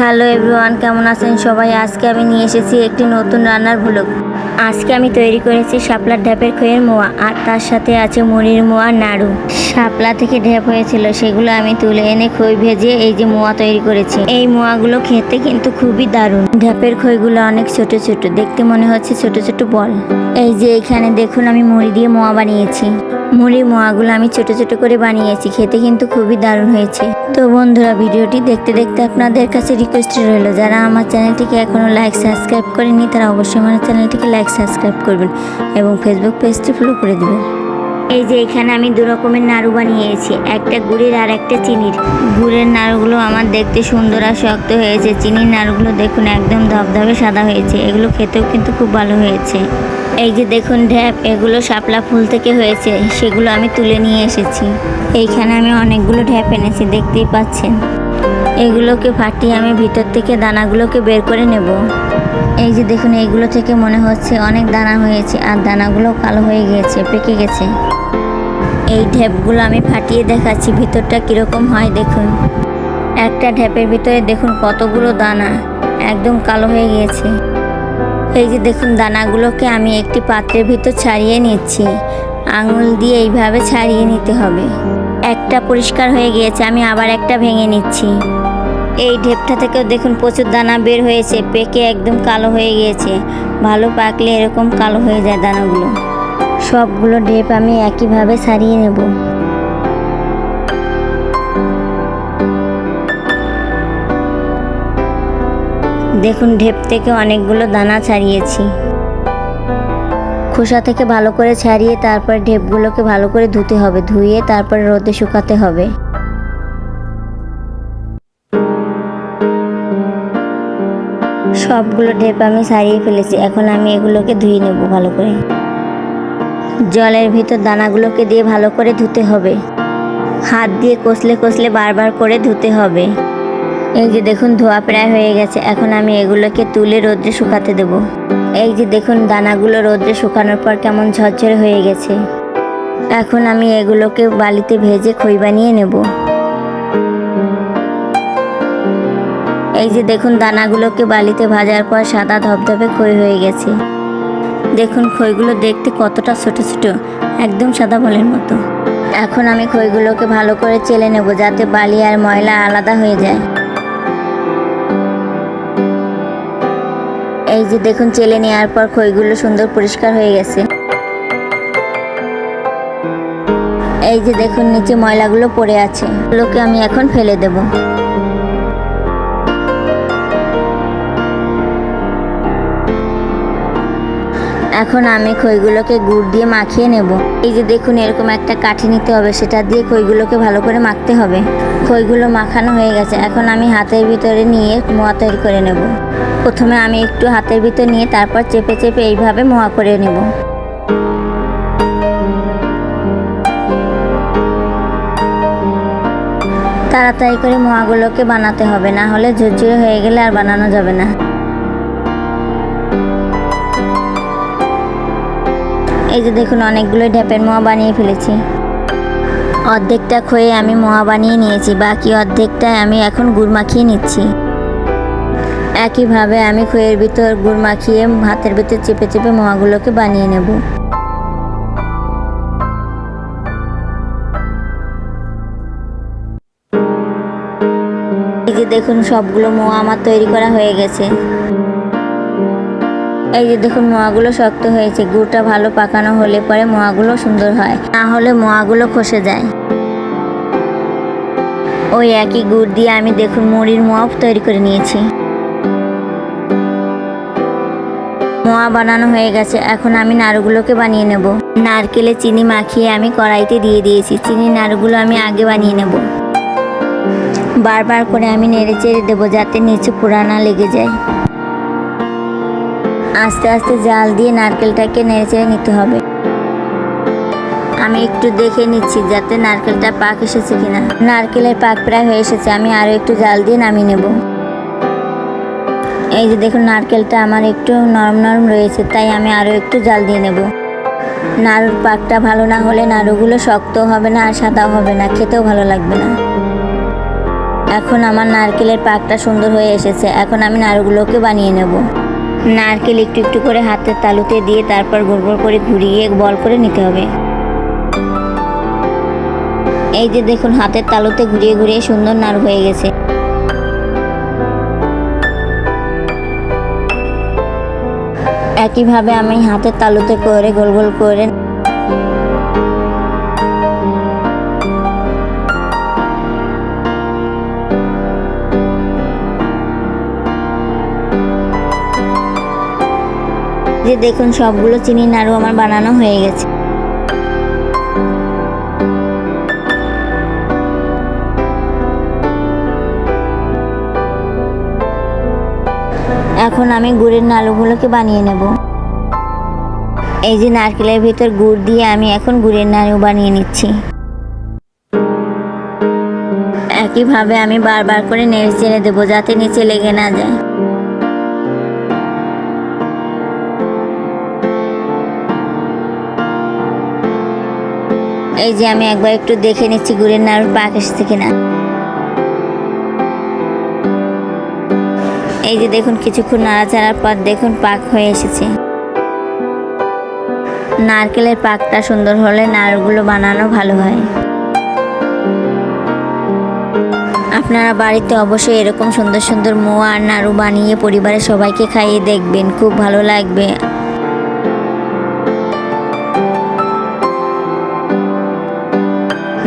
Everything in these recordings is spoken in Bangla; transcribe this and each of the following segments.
হ্যালো এভরিওয়ান, কেমন আছেন সবাই? আজকে আমি নিয়ে এসেছি একটি নতুন রান্নার ভ্লগ। আজকে আমি তৈরি করেছি শাপলার ঢ্যাপের খইয়ের মোয়া, আর তার সাথে আছে মুড়ির মোয়া নাড়ু। শাপলা থেকে ঢ্যাপ হয়েছিল, সেগুলো আমি তুলে এনে খই ভেজে এই যে মোয়া তৈরি করেছি। এই মোয়াগুলো খেতে কিন্তু খুবই দারুণ। ঢ্যাপের খইগুলো অনেক ছোট ছোট, দেখতে মনে হচ্ছে ছোট ছোট বল। এই যে এখানে দেখুন, আমি মুড়ি দিয়ে মোয়া বানিয়েছি। মুড়ির মোয়াগুলো আমি ছোট ছোট করে বানিয়েছি, খেতে কিন্তু খুবই দারুণ হয়েছে। তো বন্ধুরা, ভিডিওটি দেখতে দেখতে আপনাদের কাছে রিকোয়েস্ট রইল, যারা আমার চ্যানেলটিকে এখনও লাইক সাবস্ক্রাইব করেনি তারা অবশ্যই আমার চ্যানেলটিকে লাইক সাবস্ক্রাইব করবেন এবং ফেসবুক পেজটি ফলো করে দেবেন। এই যে এখানে আমি দু রকমের নাড়ু বানিয়েছি, একটা গুড়ের আর একটা চিনির। গুড়ের নাড়ুগুলো আমার দেখতে সুন্দর আর শক্ত হয়েছে, চিনির নাড়ুগুলো দেখুন একদম ধবধবে সাদা হয়েছে। এগুলো খেতেও কিন্তু খুব ভালো হয়েছে। এই যে দেখুন ঢ্যাপ, এগুলো শাপলা ফুল থেকে হয়েছে, সেগুলো আমি তুলে নিয়ে এসেছি। এইখানে আমি অনেকগুলো ঢ্যাপ এনেছি, দেখতেই পাচ্ছেন। এগুলোকে ফাটিয়ে আমি ভিতর থেকে দানাগুলোকে বের করে নেব। এই যে দেখুন, এইগুলো থেকে মনে হচ্ছে অনেক দানা হয়েছে, আর দানাগুলো কালো হয়ে গিয়েছে, পেকে গেছে। এই ঢ্যাপগুলো আমি ফাটিয়ে দেখাচ্ছি ভিতরটা কীরকম হয় দেখুন। একটা ঢ্যাপের ভিতরে দেখুন কতগুলো দানা, একদম কালো হয়ে গিয়েছে। এই যে দেখুন, দানাগুলোকে আমি একটি পাত্রের ভিতর ছাড়িয়ে নিচ্ছি। আঙুল দিয়ে এইভাবে ছাড়িয়ে নিতে হবে। একটা পরিষ্কার হয়ে গিয়েছে, আমি আবার একটা ভেঙে নিচ্ছি। এই ঢেপটা থেকেও দেখুন প্রচুর দানা বের হয়েছে, পেকে একদম কালো হয়ে গিয়েছে। ভালো পাকলে এরকম কালো হয়ে যায় দানাগুলো। সবগুলো ঢেপ আমি একইভাবে ছাড়িয়ে নেব। দেখুন, ঢেপ থেকে অনেকগুলো দানা ছাড়িয়েছি। খোসা থেকে ভালো করে ছাড়িয়ে তারপর ঢেপগুলোকে ভালো করে ধুতে হবে, ধুয়ে তারপর রোদে শুকাতে হবে। সবগুলো ঢেপ আমি ছাড়িয়ে ফেলেছি, এখন আমি এগুলোকে ধুয়ে নেব ভালো করে। জলের ভিতর দানাগুলোকে দিয়ে ভালো করে ধুতে হবে। হাত দিয়ে কষলে কষলে বারবার করে ধুতে হবে। এই যে দেখুন, ধোয়া প্রায় হয়ে গেছে। এখন আমি এগুলোকে তুলে রোদ্রে শুকাতে দেব। এই যে দেখুন, দানাগুলো রোদ্রে শুকানোর পর কেমন ঝরঝরে হয়ে গেছে। এখন আমি এগুলোকে বালিতে ভেজে খই বানিয়ে নেব। এই যে দেখুন, দানাগুলোকে বালিতে ভাজার পর সাদা ধবধবে খই হয়ে গেছে। দেখুন, খইগুলো দেখতে কতটা ছোট ছোট, একদম সাদা বলের মতো। এখন আমি খইগুলোকে ভালো করে চেলে নেব, যাতে বালি আর ময়লা আলাদা হয়ে যায়। এই যে দেখুন, চেলে নেওয়ার পর খইগুলো সুন্দর পরিষ্কার হয়ে গেছে। এই যে দেখুন, নিচে ময়লাগুলো পড়ে আছে, এগুলোকে আমি এখন ফেলে দেব। এখন আমি খইগুলোকে গুড় দিয়ে মাখিয়ে নেব। এই যে দেখুন, এরকম একটা কাঠি নিতে হবে, সেটা দিয়ে খইগুলোকে ভালো করে মাখতে হবে। খইগুলো মাখানো হয়ে গেছে, এখন আমি হাতের ভিতরে নিয়ে মোয়া তৈরি করে নেব। প্রথমে আমি একটু হাতের ভিতর নিয়ে তারপর চেপে চেপে এইভাবে মোয়া করে নেব। তাড়াতাড়ি করে মোয়াগুলোকে বানাতে হবে, না হলে ঝুরঝুরে হয়ে গেলে আর বানানো যাবে না। এই যে দেখুন, অনেকগুলো ঢ্যাপের মোয়া বানিয়ে ফেলেছি। অর্ধেকটা খয়ে আমি মোয়া বানিয়ে নিয়েছি, বাকি অর্ধেকটায় আমি এখন গুড় মাখিয়ে নিচ্ছি। একইভাবে আমি খইয়ের ভিতর গুড় মাখিয়ে হাতের ভিতর চেপে চেপে মোয়াগুলোকে বানিয়ে নেব। এই যে দেখুন, সবগুলো মোয়া আমার তৈরি করা হয়ে গেছে। এই যে দেখুন, মোয়াগুলো শক্ত হয়েছে। গুড়টা ভালো পাকানো হলে পরে মোয়াগুলো সুন্দর হয়, না হলে মোয়াগুলো খসে যায়। ওই একই গুড় দিয়ে আমি দেখুন মুড়ির মোয়া তৈরি করে নিয়েছি। মোয়া বানানো হয়ে গেছে, এখন আমি নাড়ুগুলোকে বানিয়ে নেব। নারকেলে চিনি মাখিয়ে আমি কড়াইতে দিয়ে দিয়েছি। চিনির নাড়ুগুলো আমি আগে বানিয়ে নেব। বারবার করে আমি নেড়ে চেড়ে দেবো, যাতে নিচে পোড়া না লেগে যায়। আস্তে আস্তে জাল দিয়ে নারকেলটাকে নেড়ে চেড়ে নিতে হবে। আমি একটু দেখে নিচ্ছি যাতে নারকেলটা পাক এসেছে কিনা। নারকেলের পাক প্রায় হয়ে এসেছে, আমি আরও একটু জাল দিয়ে নামিয়ে নেব। এই যে দেখুন, নারকেলটা আমার একটু নরম নরম রয়েছে, তাই আমি আরও একটু জাল দিয়ে নেব। নাড়ুর পাকটা ভালো না হলে নাড়ুগুলো শক্ত হবে না আর সাদাও হবে না, খেতেও ভালো লাগবে না। এখন আমার নারকেলের পাকটা সুন্দর হয়ে এসেছে। এখন আমি নাড়ুগুলোকে বানিয়ে নেব। নারকেল একটু একটু করে হাতের তালুতে দিয়ে তারপর গোল গোল করে ঘুরিয়ে বল করে নিতে হবে। এই যে দেখুন, হাতের তালুতে ঘুরিয়ে ঘুরিয়ে সুন্দর নাড়ু হয়ে গেছে। একইভাবে আমি হাতের তালুতে করে গোল গোল করে যে দেখুন, সবগুলো চিনি নাড়ু আমার বানানো হয়ে গেছে। এখন আমি গুড়ের নাড়ুগুলোকে বানিয়ে নেব। এই যে নারকেলের ভিতর গুড় দিয়ে আমি এখন গুড়ের নাড়ু বানিয়ে নিচ্ছি। একইভাবে আমি বারবার করে নেড়ে চেড়ে দেবো যাতে নিচে লেগে না যায়। এই যে আমি একবার একটু দেখে নিচ্ছি গুড়ের নাড়ুর পাক এসেছে কিনা। এই যে দেখুন, কিছুক্ষণ নাড়াচাড়ার পর দেখুন পাক হয়ে এসেছে। নারকেলের পাকটা সুন্দর হলে নাড়ুগুলো বানানো ভালো হয়। আপনারা বাড়িতে অবশ্যই এরকম সুন্দর সুন্দর মোয়া আর নাড়ু বানিয়ে পরিবারের সবাইকে খাইয়ে দেখবেন, খুব ভালো লাগবে।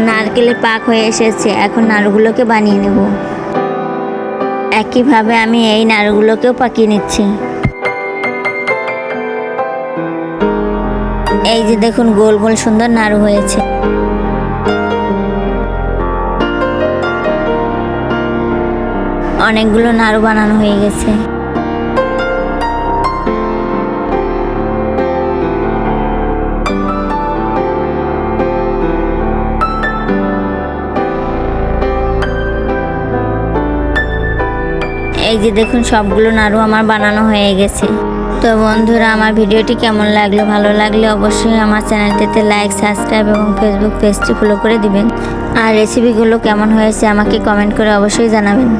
নারকেলের পাক হয়ে এসেছে, এখন নাড়ুগুলোকে বানিয়ে নেব। একইভাবে আমি এই নাড়ুগুলোকেও পাকিয়ে নিচ্ছি। এই যে দেখুন, গোল গোল সুন্দর নাড়ু হয়েছে। অনেকগুলো নাড়ু বানানো হয়ে গেছে। এই যে দেখুন, সবগুলো নাড়ু আমার বানানো হয়ে গেছে। তো বন্ধুরা, আমার ভিডিওটি কেমন লাগলো? ভালো লাগলে অবশ্যই আমার চ্যানেলটিতে লাইক, সাবস্ক্রাইব এবং ফেসবুক পেজটি ফলো করে দিবেন। আর রেসিপিগুলো কেমন হয়েছে আমাকে কমেন্ট করে অবশ্যই জানাবেন।